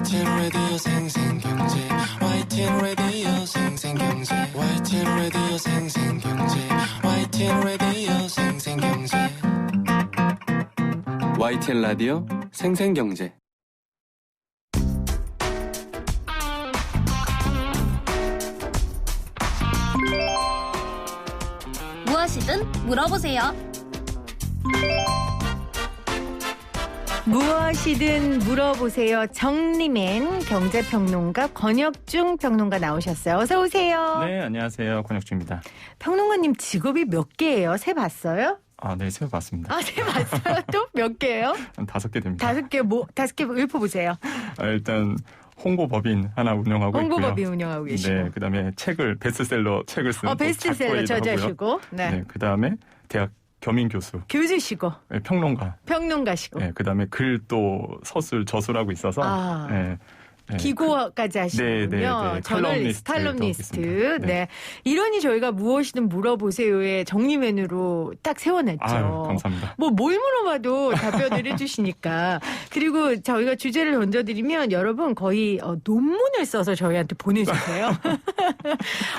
YTN 라디오 생생경제 YTN 라디오 생생경제 YTN 라디오 생생경제 YTN 라디오 생생경제 YTN 라디오 생생경제 무엇이든 물어보세요. 무엇이든 물어보세요. 정리맨 경제평론가 권혁중 평론가 나오셨어요. 어서 오세요. 네, 안녕하세요. 권혁중입니다. 평론가님 직업이 몇 개예요? 세 봤어요? 네, 세 봤습니다. 세 봤어요? 또 몇 개예요? 한 5개 됩니다. 5개, 5개 읊어보세요. 일단 홍보법인 하나 운영하고 있고요. 홍보법인 운영하고 계시고. 네, 그다음에 베스트셀러 책을 쓰는 베스트셀러 저자시고. 네, 그다음에 대학 겸임 교수시고. 네, 평론가시고. 네, 그다음에 글도 서술 저술하고 있어서 네. 기고까지 하시는군요. 저널리스트, 칼럼니스트. 네. 이러니 저희가 무엇이든 물어보세요의 정리맨으로 딱 세워놨죠. 감사합니다. 뭘 물어봐도 답변을 해주시니까. 그리고 저희가 주제를 던져드리면 여러분 거의 논문을 써서 저희한테 보내주세요.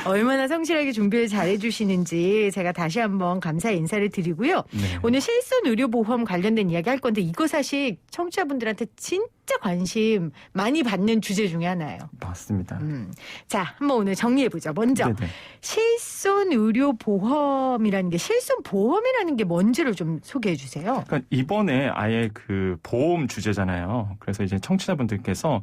얼마나 성실하게 준비를 잘해주시는지 제가 다시 한번 감사의 인사를 드리고요. 네. 오늘 실손 의료보험 관련된 이야기 할 건데 이거 사실 청취자분들한테 진짜 관심 많이 받는 주제 중에 하나예요. 맞습니다. 자, 한번 오늘 정리해보죠. 먼저 네네. 실손 의료보험이라는 게 실손보험이라는 게 뭔지를 좀 소개해 주세요. 그러니까 이번에 아예 그 보험 주제잖아요. 그래서 이제 청취자분들께서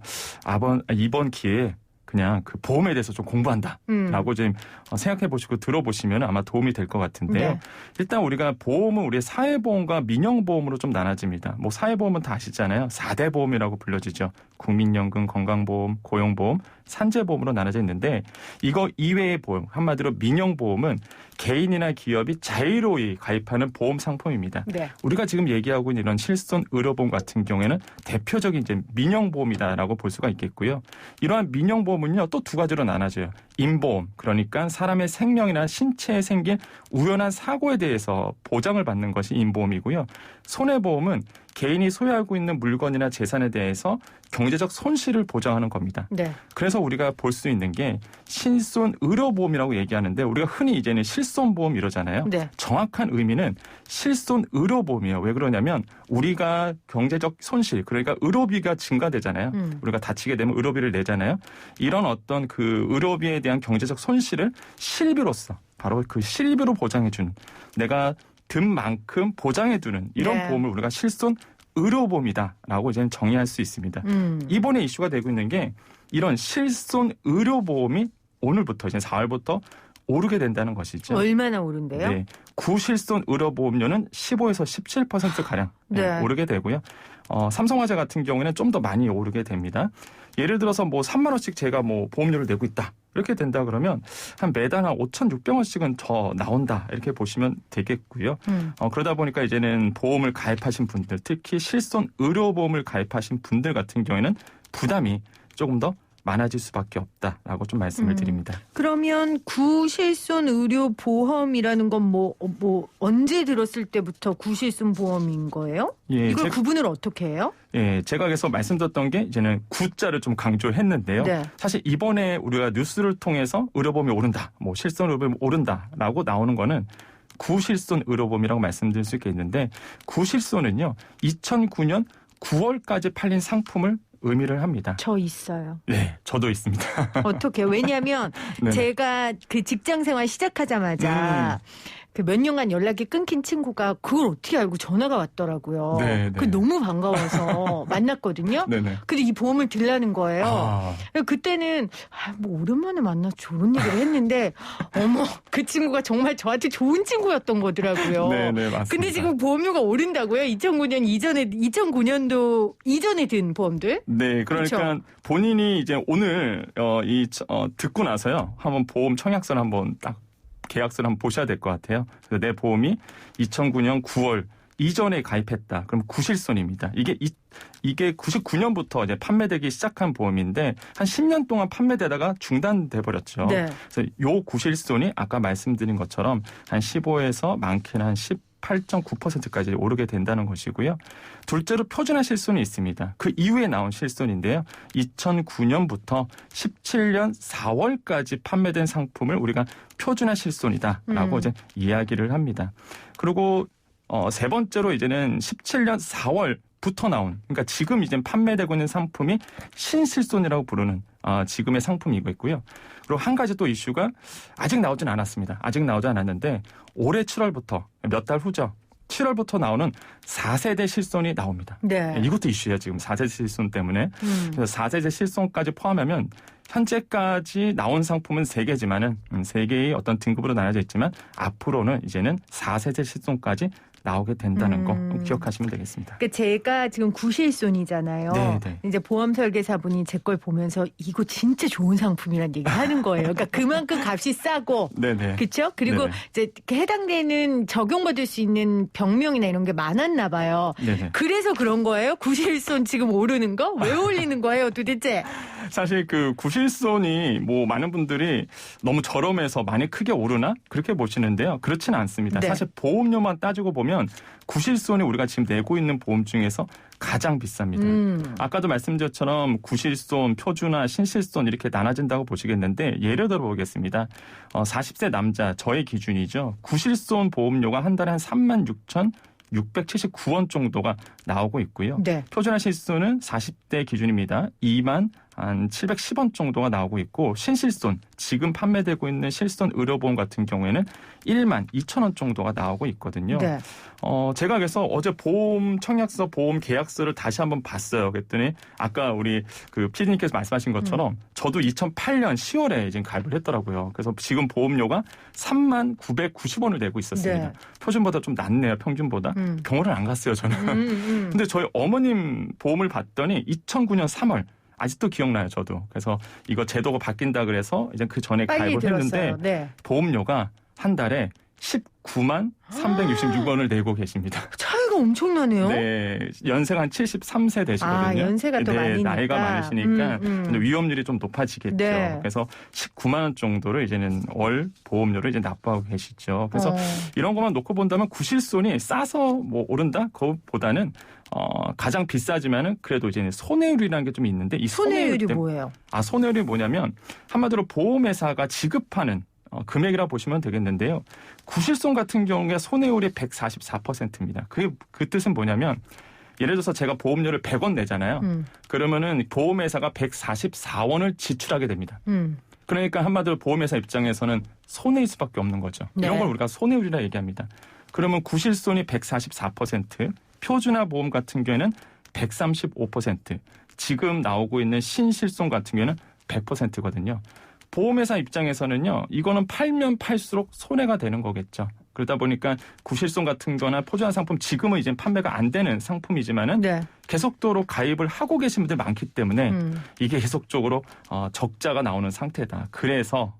이번 기회에 그냥 그 보험에 대해서 좀 공부한다라고 좀 생각해 보시고 들어보시면 아마 도움이 될 것 같은데요. 네. 일단 우리가 보험은 우리의 사회보험과 민영보험으로 좀 나눠집니다. 뭐 사회보험은 다 아시잖아요. 4대 보험이라고 불려지죠. 국민연금, 건강보험, 고용보험, 산재보험으로 나눠져 있는데 이거 이외의 보험, 한마디로 민영보험은 개인이나 기업이 자유로이 가입하는 보험 상품입니다. 네. 우리가 지금 얘기하고 있는 이런 실손 의료보험 같은 경우에는 대표적인 이제 민영보험이다라고 볼 수가 있겠고요. 이러한 민영보험은요 또 두 가지로 나눠져요. 인보험, 그러니까 사람의 생명이나 신체에 생긴 우연한 사고에 대해서 보장을 받는 것이 인보험이고요. 손해보험은 개인이 소유하고 있는 물건이나 재산에 대해서 경제적 손실을 보장하는 겁니다. 네. 그래서 우리가 볼 수 있는 게 실손 의료보험이라고 얘기하는데 우리가 흔히 이제는 실손보험 이러잖아요. 네. 정확한 의미는 실손 의료보험이에요. 왜 그러냐면 우리가 경제적 손실, 그러니까 의료비가 증가되잖아요. 우리가 다치게 되면 의료비를 내잖아요. 이런 어떤 그 의료비에 대한 경제적 손실을 실비로서 바로 그 실비로 보장해주는 내가 든 만큼 보장해두는 이런 네. 보험을 우리가 실손 의료보험이다라고 이제 정의할 수 있습니다. 이번에 이슈가 되고 있는 게 이런 실손 의료보험이 오늘부터 이제 4월부터 오르게 된다는 것이죠. 얼마나 오른대요? 네. 구실손 의료보험료는 15에서 17%가량 네. 오르게 되고요. 삼성화재 같은 경우에는 좀 더 많이 오르게 됩니다. 예를 들어서 뭐 3만 원씩 제가 뭐 보험료를 내고 있다. 이렇게 된다 그러면 한 매달 한 5,600원씩은 더 나온다. 이렇게 보시면 되겠고요. 그러다 보니까 이제는 보험을 가입하신 분들, 특히 실손 의료보험을 가입하신 분들 같은 경우에는 부담이 조금 더 많아질 수밖에 없다라고 좀 말씀을 드립니다. 그러면 구실손 의료보험이라는 건 뭐 언제 들었을 때부터 구실손 보험인 거예요? 예, 이걸 구분을 어떻게 해요? 예, 제가 계속 말씀드렸던 게 이제는 구자를 좀 강조했는데요. 네. 사실 이번에 우리가 뉴스를 통해서 의료보험이 오른다, 뭐 실손 의료보험이 오른다라고 나오는 거는 구실손 의료보험이라고 말씀드릴 수 있겠는데 구실손은요 2009년 9월까지 팔린 상품을 의미를 합니다. 저 있어요. 네, 저도 있습니다. 어떻게? 왜냐하면 네. 제가 그 직장생활 시작하자마자 그 몇 년간 연락이 끊긴 친구가 그걸 어떻게 알고 전화가 왔더라고요. 그 너무 반가워서 만났거든요. 네네. 근데 이 보험을 들라는 거예요. 그때는 뭐 오랜만에 만나서 좋은 얘기를 했는데 어머 그 친구가 정말 저한테 좋은 친구였던 거더라고요. 네네 맞습니다. 근데 지금 보험료가 오른다고요? 2009년도 이전에 든 보험들? 네, 그러니까 그렇죠? 본인이 이제 오늘 듣고 나서요 한번 보험 청약서를 한번 딱 계약서를 한번 보셔야 될 것 같아요. 그래서 내 보험이 2009년 9월 이전에 가입했다. 그럼 구실손입니다. 이게 99년부터 이제 판매되기 시작한 보험인데 한 10년 동안 판매되다가 중단돼 버렸죠. 네. 그래서 요 구실손이 아까 말씀드린 것처럼 한 15에서 많게는 한 28.9%까지 오르게 된다는 것이고요. 둘째로 표준화 실손이 있습니다. 그 이후에 나온 실손인데요. 2009년부터 17년 4월까지 판매된 상품을 우리가 표준화 실손이다라고 이제 이야기를 합니다. 그리고 세 번째로 이제는 17년 4월부터 나온, 그러니까 지금 이제 판매되고 있는 상품이 신실손이라고 부르는 지금의 상품이고 있고요. 그리고 한 가지 또 이슈가 아직 나오진 않았습니다. 아직 나오지 않았는데 올해 7월부터 몇 달 후죠. 7월부터 나오는 4세대 실손이 나옵니다. 네. 이것도 이슈예요. 지금 4세대 실손 때문에. 그래서 4세대 실손까지 포함하면 현재까지 나온 상품은 3개지만은 3개의 어떤 등급으로 나눠져 있지만 앞으로는 이제는 4세대 실손까지 나오게 된다는 거 기억하시면 되겠습니다. 그러니까 제가 지금 구실손이잖아요. 네네. 이제 보험 설계사분이 제 걸 보면서 이거 진짜 좋은 상품이라는 얘기 하는 거예요. 그러니까 그만큼 값이 싸고, 그렇죠? 그리고 네네. 이제 해당되는 적용받을 수 있는 병명이나 이런 게 많았나 봐요. 네네. 그래서 그런 거예요? 구실손 지금 오르는 거? 왜 올리는 거예요, 도대체? 사실 그 구실손이 뭐 많은 분들이 너무 저렴해서 많이 크게 오르나 그렇게 보시는데요. 그렇지는 않습니다. 네. 사실 보험료만 따지고 보면 구실손이 우리가 지금 내고 있는 보험 중에서 가장 비쌉니다. 아까도 말씀드린 것처럼 구실손, 표준화, 신실손 이렇게 나눠진다고 보시겠는데 예를 들어 보겠습니다. 40세 남자 저의 기준이죠. 구실손 보험료가 한 달에 한 36,679원 정도가 나오고 있고요. 네. 표준화 실손은 40대 기준입니다. 21,710원 정도가 나오고 있고 신실손, 지금 판매되고 있는 실손 의료보험 같은 경우에는 12,000원 정도가 나오고 있거든요. 네. 제가 그래서 어제 보험 청약서, 보험 계약서를 다시 한번 봤어요. 그랬더니 아까 우리 그 PD님께서 말씀하신 것처럼 저도 2008년 10월에 지금 가입을 했더라고요. 그래서 지금 보험료가 39,990원을 내고 있었습니다. 네. 표준보다 좀 낮네요. 평균보다. 병원을 안 갔어요, 저는. 근데 저희 어머님 보험을 봤더니 2009년 3월 아직도 기억나요, 저도. 그래서 이거 제도가 바뀐다 그래서 이제 그 전에 빨리 가입을 들었어요. 했는데 네. 보험료가 한 달에 193,366원을 내고 계십니다. 차이가 엄청나네요. 네, 연세가 한 73세 되시거든요. 연세가 더 많으니까. 나이가 많으시니까 근데 위험률이 좀 높아지겠죠. 네. 그래서 19만 원 정도를 이제는 월 보험료를 이제 납부하고 계시죠. 그래서 이런 것만 놓고 본다면 구실손이 싸서 뭐 오른다 그것보다는 가장 비싸지만은 그래도 이제 손해율이라는 게 좀 있는데 이 손해율이 뭐예요? 손해율이 뭐냐면 한마디로 보험회사가 지급하는 금액이라고 보시면 되겠는데요. 구실손 같은 경우에 손해율이 144%입니다. 그 뜻은 뭐냐면 예를 들어서 제가 보험료를 100원 내잖아요. 그러면은 보험회사가 144원을 지출하게 됩니다. 그러니까 한마디로 보험회사 입장에서는 손해일 수밖에 없는 거죠. 네. 이런 걸 우리가 손해율이라 얘기합니다. 그러면 구실손이 144%, 표준화 보험 같은 경우에는 135%, 지금 나오고 있는 신실손 같은 경우에는 100%거든요. 보험회사 입장에서는요, 이거는 팔면 팔수록 손해가 되는 거겠죠. 그러다 보니까 구실손 같은 거나 표준화 상품 지금은 이제 판매가 안 되는 상품이지만은 네. 계속적으로 가입을 하고 계신 분들 많기 때문에 이게 계속적으로 적자가 나오는 상태다. 그래서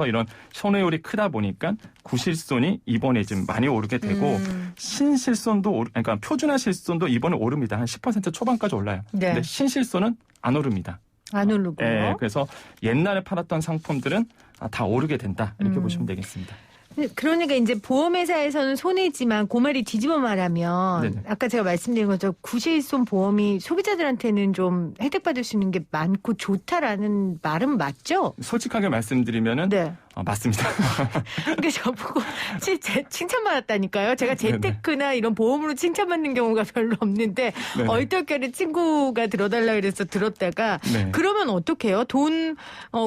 이런 손해율이 크다 보니까 구실손이 이번에 지금 많이 오르게 되고 신실손도 그러니까 표준화 실손도 이번에 오릅니다. 한 10% 초반까지 올라요. 네. 근데 신실손은 안 오릅니다. 안 오르고요. 네, 그래서 옛날에 팔았던 상품들은 다 오르게 된다. 이렇게 보시면 되겠습니다. 그러니까 이제 보험회사에서는 손해지만 그 말이 뒤집어 말하면 네네. 아까 제가 말씀드린 것처럼 구실손 보험이 소비자들한테는 좀 혜택받을 수 있는 게 많고 좋다라는 말은 맞죠? 솔직하게 말씀드리면은 네. 맞습니다. 그러니까 저보고 칭찬받았다니까요. 제가 재테크나 이런 보험으로 칭찬받는 경우가 별로 없는데 네네. 얼떨결에 친구가 들어달라 그래서 들었다가 네. 그러면 어떡해요? 돈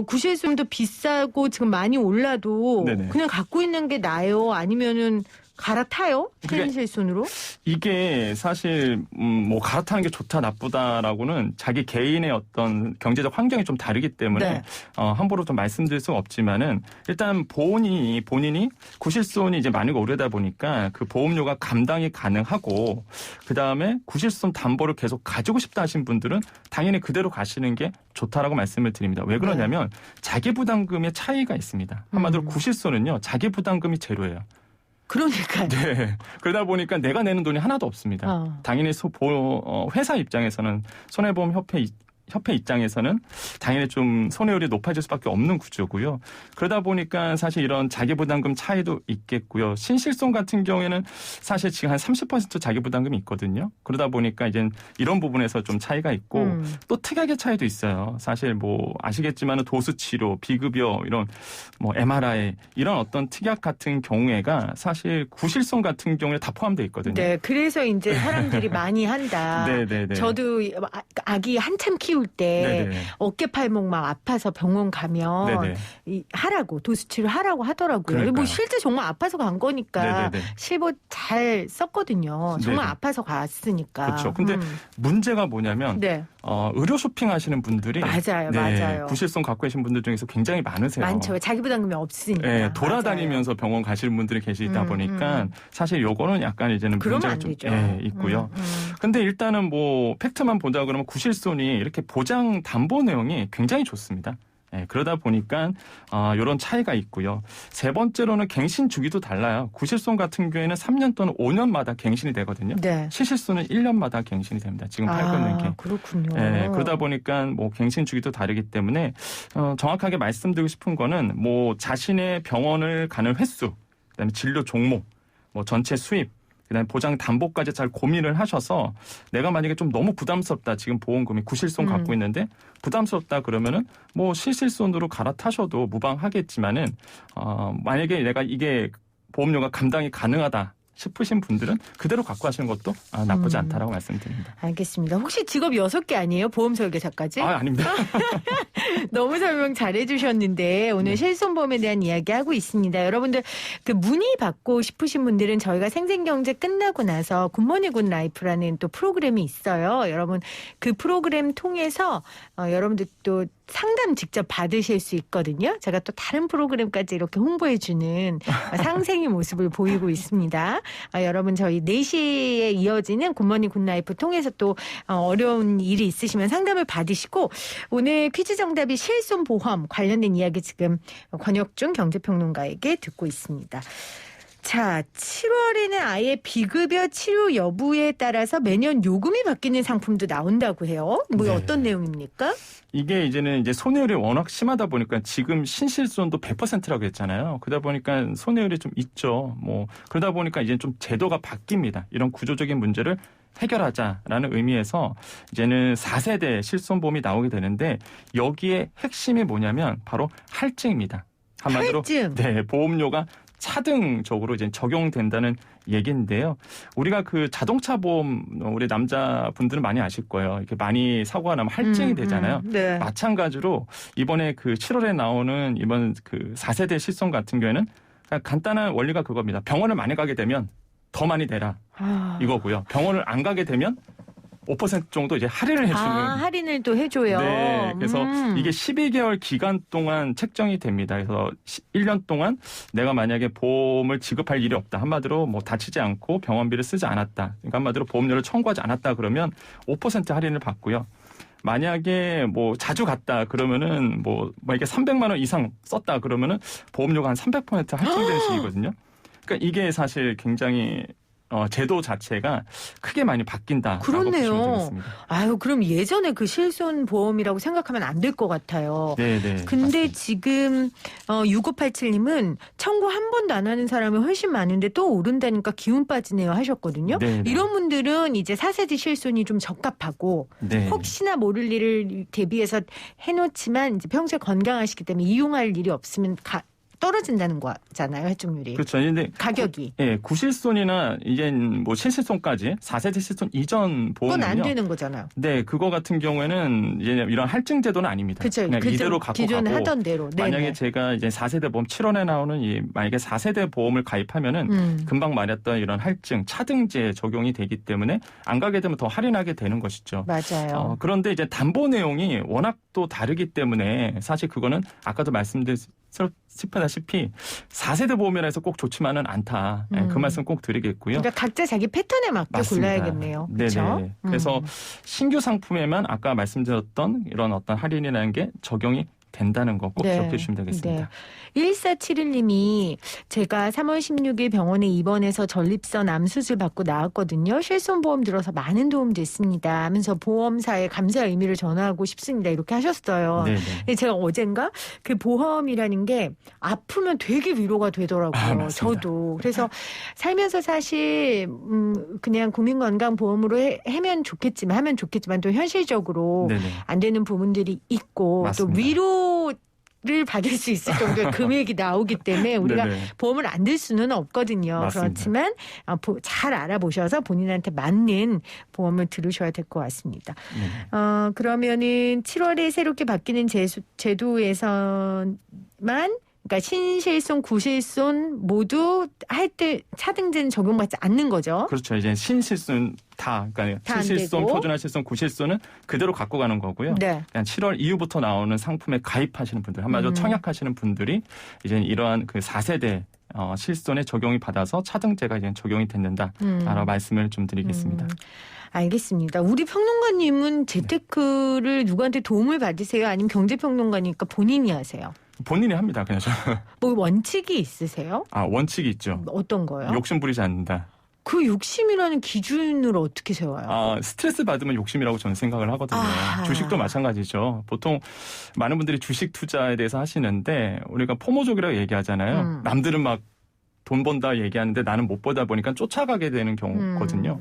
구실손도 비싸고 지금 많이 올라도 네네. 그냥 갖고 있는 게 나아요? 아니면은 갈아타요? 그게- 신실손으로? 이게 사실 뭐 갈아타는 게 좋다 나쁘다라고는 자기 개인의 어떤 경제적 환경이 좀 다르기 때문에 네. 함부로 좀 말씀드릴 수 없지만은 일단 본인이 구실손이 이제 많이 오르다 보니까 그 보험료가 감당이 가능하고 그 다음에 구실손 담보를 계속 가지고 싶다 하신 분들은 당연히 그대로 가시는 게 좋다라고 말씀을 드립니다. 왜 그러냐면 자기 부담금의 차이가 있습니다. 한마디로 구실손은요 자기 부담금이 제로예요. 그러니까요. 네. 그러다 보니까 내가 내는 돈이 하나도 없습니다. 당연히 회사 입장에서는 손해보험협회 협회 입장에서는 당연히 좀 손해율이 높아질 수밖에 없는 구조고요. 그러다 보니까 사실 이런 자기부담금 차이도 있겠고요. 신실손 같은 경우에는 사실 지금 한 30% 자기부담금이 있거든요. 그러다 보니까 이제 이런 부분에서 좀 차이가 있고 또 특약의 차이도 있어요. 사실 뭐 아시겠지만 도수치료, 비급여 이런 뭐 MRI 이런 어떤 특약 같은 경우에가 사실 구실손 같은 경우에 다 포함되어 있거든요. 네, 그래서 이제 사람들이 많이 한다. 네네네. 저도 아기 한참 키울 때 네네. 어깨 팔목 막 아파서 병원 가면 하라고 도수치료 하라고 하더라고요. 그러니까요. 뭐 실제 정말 아파서 간 거니까 네네네. 실버 잘 썼거든요. 정말 네네. 아파서 갔으니까. 그렇죠. 근데 문제가 뭐냐면 네. 의료 쇼핑하시는 분들이 맞아요. 구실손 갖고 계신 분들 중에서 굉장히 많으세요. 많죠. 자기 부담금이 없으니까. 네, 돌아다니면서 병원 가시는 분들이 계시다 보니까 사실 요거는 약간 이제는 문제가 좀 있고요. 근데 일단은 뭐 팩트만 보자 그러면 구실손이 이렇게 보장 담보 내용이 굉장히 좋습니다. 네, 그러다 보니까 이런 차이가 있고요. 세 번째로는 갱신 주기도 달라요. 구실손 같은 경우에는 3년 또는 5년마다 갱신이 되거든요. 네. 시실손은 1년마다 갱신이 됩니다. 지금 팔고 있는 게. 그렇군요. 네, 그러다 보니까 뭐 갱신 주기도 다르기 때문에 정확하게 말씀드리고 싶은 거는 뭐 자신의 병원을 가는 횟수, 그다음에 진료 종목, 뭐 전체 수입, 그다음에 보장 담보까지 잘 고민을 하셔서 내가 만약에 좀 너무 부담스럽다. 지금 보험금이 구실손 갖고 있는데 부담스럽다 그러면은 뭐 실실손으로 갈아타셔도 무방하겠지만은 만약에 내가 이게 보험료가 감당이 가능하다 싶으신 분들은 그대로 갖고 하시는 것도 나쁘지 않다라고 말씀드립니다. 알겠습니다. 혹시 직업 6개 아니에요? 보험 설계사까지? 아닙니다. 너무 설명 잘해 주셨는데 오늘 실손보험에 대한 이야기 하고 있습니다. 여러분들 그 문의 받고 싶으신 분들은 저희가 생생경제 끝나고 나서 굿모닝 굿라이프라는 또 프로그램이 있어요. 여러분 그 프로그램 통해서 여러분들 또 상담 직접 받으실 수 있거든요. 제가 또 다른 프로그램까지 이렇게 홍보해 주는 상생의 모습을 보이고 있습니다. 여러분 저희 4시에 이어지는 굿모닝 굿라이프 통해서 또 어려운 일이 있으시면 상담을 받으시고 오늘 퀴즈 정답이 실손보험 관련된 이야기 지금 권혁중 경제평론가에게 듣고 있습니다. 자, 7월에는 아예 비급여 치료 여부에 따라서 매년 요금이 바뀌는 상품도 나온다고 해요. 뭐 어떤 내용입니까? 이게 이제는 이제 손해율이 워낙 심하다 보니까 지금 신실손도 100%라고 했잖아요. 그러다 보니까 손해율이 좀 있죠. 뭐 그러다 보니까 이제 좀 제도가 바뀝니다. 이런 구조적인 문제를 해결하자라는 의미에서 이제는 4세대 실손보험이 나오게 되는데 여기에 핵심이 뭐냐면 바로 할증입니다. 한마디로 할증. 네, 보험료가 차등적으로 이제 적용된다는 얘기인데요. 우리가 그 자동차 보험 우리 남자분들은 많이 아실 거예요. 이렇게 많이 사고가 나면 할증이 되잖아요. 네. 마찬가지로 이번에 그 7월에 나오는 이번 그 4세대 실손 같은 경우에는 간단한 원리가 그겁니다. 병원을 많이 가게 되면 더 많이 내라 이거고요. 병원을 안 가게 되면 5% 정도 이제 할인을 해주는. 할인을 또 해줘요. 네. 그래서 이게 12개월 기간 동안 책정이 됩니다. 그래서 1년 동안 내가 만약에 보험을 지급할 일이 없다. 한마디로 뭐 다치지 않고 병원비를 쓰지 않았다. 그러니까 한마디로 보험료를 청구하지 않았다 그러면 5% 할인을 받고요. 만약에 뭐 자주 갔다 그러면은 뭐 이게 300만 원 이상 썼다 그러면은 보험료가 한 300% 할증되는 식이거든요. 그러니까 이게 사실 굉장히 제도 자체가 크게 많이 바뀐다. 그렇네요. 아유, 그럼 예전에 그 실손 보험이라고 생각하면 안 될 것 같아요. 네네. 근데 맞습니다. 지금 6587님은 청구 한 번도 안 하는 사람이 훨씬 많은데 또 오른다니까 기운 빠지네요 하셨거든요. 네네. 이런 분들은 이제 4세대 실손이 좀 적합하고 네. 혹시나 모를 일을 대비해서 해놓지만 이제 평소에 건강하시기 때문에 이용할 일이 없으면 떨어진다는 거잖아요, 할증률이. 그렇죠. 근데 가격이. 구실손이나 이제 뭐 실실손까지 4세대 실손 이전 보험은요. 그건 안 되는 거잖아요. 네, 그거 같은 경우에는 이제 이런 할증 제도는 아닙니다. 그렇죠. 그냥 이대로 갖고 기존에 가고 하던 대로. 만약에 네네. 제가 이제 4세대 보험 7원에 나오는 만약에 4세대 보험을 가입하면은 금방 말했던 이런 할증 차등제 적용이 되기 때문에 안 가게 되면 더 할인하게 되는 것이죠. 맞아요. 그런데 이제 담보 내용이 워낙 또 다르기 때문에 사실 그거는 아까도 말씀드렸다시피 4세대 보험이라 해서 꼭 좋지만은 않다. 그 말씀 꼭 드리겠고요. 그러니까 각자 자기 패턴에 맞게 맞습니다. 골라야겠네요. 그렇죠? 네네. 그래서 신규 상품에만 아까 말씀드렸던 이런 어떤 할인이라는 게 적용이 된다는 거 꼭 네. 기억해 주시면 되겠습니다. 네. 1471님이 제가 3월 16일 병원에 입원해서 전립선 암 수술 받고 나왔거든요. 실손보험 들어서 많은 도움 됐습니다 하면서 보험사에 감사의 의미를 전하고 싶습니다. 이렇게 하셨어요. 네네. 제가 어젠가 그 보험이라는 게 아프면 되게 위로가 되더라고요. 저도. 그래서 살면서 사실 그냥 국민건강보험으로 하면 좋겠지만 또 현실적으로 네네. 안 되는 부분들이 있고 맞습니다. 또 위로를 받을 수 있을 정도의 금액이 나오기 때문에 우리가 네네. 보험을 안 들 수는 없거든요. 맞습니다. 그렇지만 잘 알아보셔서 본인한테 맞는 보험을 들으셔야 될 것 같습니다. 그러면은 7월에 새롭게 바뀌는 제도에서만 그러니까 신실손, 구실손 모두 할 때 차등제는 적용받지 않는 거죠. 그렇죠. 이제 신실손 그러니까 신실손, 표준화 실손, 구실손은 그대로 갖고 가는 거고요. 네. 그냥 7월 이후부터 나오는 상품에 가입하시는 분들, 한마디로 청약하시는 분들이 이제 이러한 그 4세대 실손에 적용이 받아서 차등제가 이제 적용이 된다라고 말씀을 좀 드리겠습니다. 알겠습니다. 우리 평론가님은 재테크를 누구한테 도움을 받으세요? 아니면 경제평론가니까 본인이 하세요? 본인이 합니다. 그냥 뭐 원칙이 있으세요? 원칙이 있죠. 어떤 거요? 욕심 부리지 않는다. 그 욕심이라는 기준으로 어떻게 세워요? 스트레스 받으면 욕심이라고 저는 생각을 하거든요. 주식도 마찬가지죠. 보통 많은 분들이 주식 투자에 대해서 하시는데 우리가 포모족이라고 얘기하잖아요. 남들은 막 돈 번다 얘기하는데 나는 못 보다 보니까 쫓아가게 되는 경우거든요.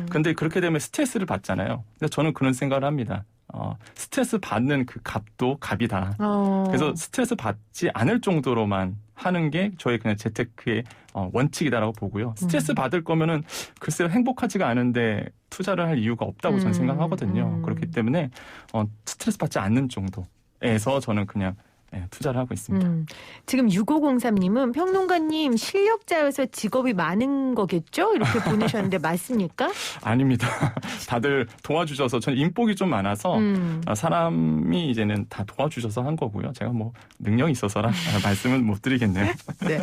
그런데 그렇게 되면 스트레스를 받잖아요. 근데 저는 그런 생각을 합니다. 스트레스 받는 그 값도 값이다. 그래서 스트레스 받지 않을 정도로만 하는 게 저의 그냥 재테크의 원칙이다라고 보고요. 스트레스 받을 거면은 글쎄요 행복하지가 않은데 투자를 할 이유가 없다고 저는 생각하거든요. 그렇기 때문에 스트레스 받지 않는 정도에서 저는 그냥 투자를 하고 있습니다. 지금 6503님은 평론가님 실력자여서 직업이 많은 거겠죠? 이렇게 보내셨는데 맞습니까? 아닙니다. 다들 도와주셔서 저는 인복이 좀 많아서 사람이 이제는 다 도와주셔서 한 거고요. 제가 뭐 능력이 있어서라 말씀은 못 드리겠네요. 네.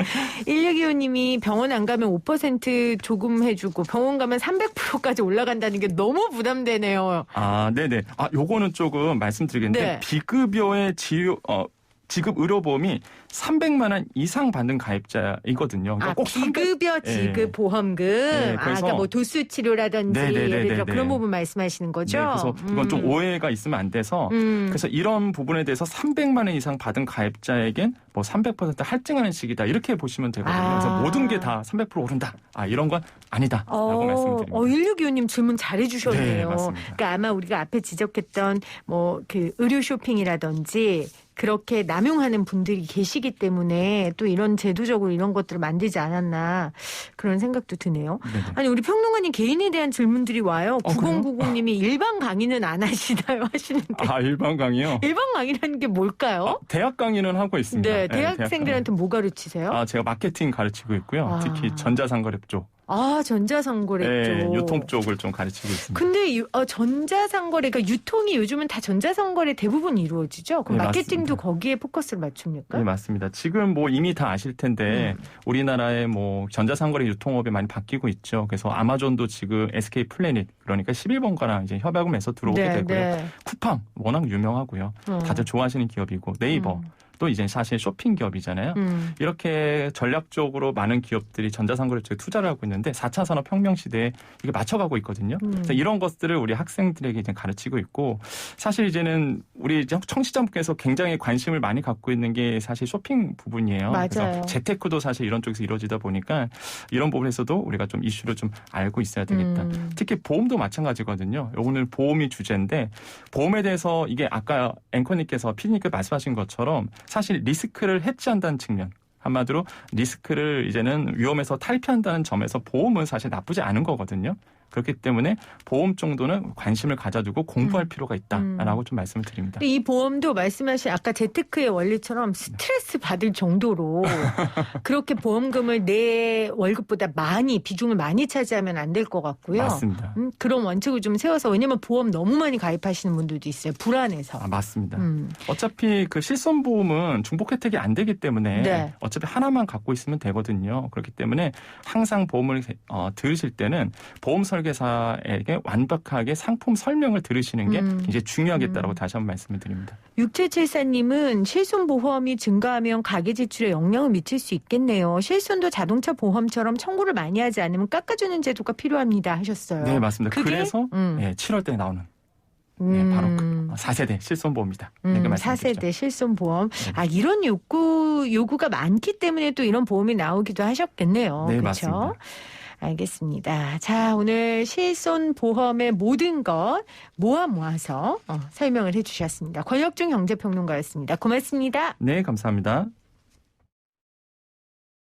1625님이 병원 안 가면 5% 조금 해주고 병원 가면 300%까지 올라간다는 게 너무 부담되네요. 네네. 요거는 조금 말씀드리겠는데 네. 비급여의 지급 의료보험이 300만 원 이상 받는 가입자이거든요. 그러니까 꼭 비급여 지급 보험금. 그러니까 뭐 도수 치료라든지 예를 들어 그런 부분 말씀하시는 거죠? 네, 그래서 이건 좀 오해가 있으면 안 돼서 그래서 이런 부분에 대해서 300만 원 이상 받은 가입자에겐 뭐 300% 할증하는 식이다 이렇게 보시면 되거든요. 그래서 모든 게 다 300% 오른다. 이런 건 아니다라고 말씀드립니다. 1625님 질문 잘해 주셨네요. 네, 맞습니다. 그러니까 아마 우리가 앞에 지적했던 뭐 그 의료 쇼핑이라든지 그렇게 남용하는 분들이 계시기 때문에 또 이런 제도적으로 이런 것들을 만들지 않았나 그런 생각도 드네요. 네네. 아니 우리 평론가님 개인에 대한 질문들이 와요. 9090님이 일반 강의는 안 하시나요? 하시는데. 일반 강의요? 일반 강의라는 게 뭘까요? 대학 강의는 하고 있습니다. 네, 대학생들한테 뭐 가르치세요? 제가 마케팅 가르치고 있고요. 특히 전자상거래 쪽. 전자상거래 쪽. 유통 쪽을 좀 가르치고 있습니다. 근데 전자상거래, 그러니까 유통이 요즘은 다 전자상거래 대부분 이루어지죠? 그럼 네, 마케팅도 맞습니다. 거기에 포커스를 맞춥니까? 네, 맞습니다. 지금 뭐 이미 다 아실 텐데 우리나라의 뭐 전자상거래 유통업이 많이 바뀌고 있죠. 그래서 아마존도 지금 SK 플래닛 그러니까 11번가랑 이제 협약을 맺어서 들어오게 되고요. 쿠팡 워낙 유명하고요. 다들 좋아하시는 기업이고 네이버. 또 이제 사실 쇼핑 기업이잖아요. 이렇게 전략적으로 많은 기업들이 전자상거래 쪽에 투자를 하고 있는데 4차 산업혁명 시대에 이게 맞춰가고 있거든요. 그래서 이런 것들을 우리 학생들에게 이제 가르치고 있고 사실 이제는 우리 청취자분께서 굉장히 관심을 많이 갖고 있는 게 사실 쇼핑 부분이에요. 맞아요. 그래서 재테크도 사실 이런 쪽에서 이루어지다 보니까 이런 부분에서도 우리가 좀 이슈를 좀 알고 있어야 되겠다. 특히 보험도 마찬가지거든요. 오늘 보험이 주제인데 보험에 대해서 이게 아까 앵커님께서 피디님께서 말씀하신 것처럼 사실 리스크를 해지한다는 측면 한마디로 리스크를 이제는 위험에서 탈피한다는 점에서 보험은 사실 나쁘지 않은 거거든요. 그렇기 때문에 보험 정도는 관심을 가져두고 공부할 필요가 있다라고 좀 말씀을 드립니다. 이 보험도 말씀하신 아까 재테크의 원리처럼 스트레스 받을 정도로 그렇게 보험금을 내 월급보다 비중을 많이 차지하면 안 될 것 같고요. 맞습니다. 그런 원칙을 좀 세워서 왜냐하면 보험 너무 많이 가입하시는 분들도 있어요. 불안해서. 맞습니다. 어차피 그 실손보험은 중복 혜택이 안 되기 때문에 어차피 하나만 갖고 있으면 되거든요. 그렇기 때문에 항상 보험을 들으실 때는 보험 설계 설계사에게 완벽하게 상품 설명을 들으시는 게 굉장히 중요하겠다라고 다시 한번 말씀을 드립니다. 6774님은 실손보험이 증가하면 가계 지출에 영향을 미칠 수 있겠네요. 실손도 자동차 보험처럼 청구를 많이 하지 않으면 깎아주는 제도가 필요합니다 하셨어요. 네, 맞습니다. 그게? 그래서 7월달에 나오는 바로 그 4세대 실손보험입니다. 4세대 실손보험. 이런 요구가 많기 때문에 또 이런 보험이 나오기도 하셨겠네요. 네, 그렇죠? 맞습니다. 알겠습니다. 자, 오늘 실손보험의 모든 것 모아서 설명을 해주셨습니다. 권혁중 경제평론가였습니다. 고맙습니다. 네, 감사합니다.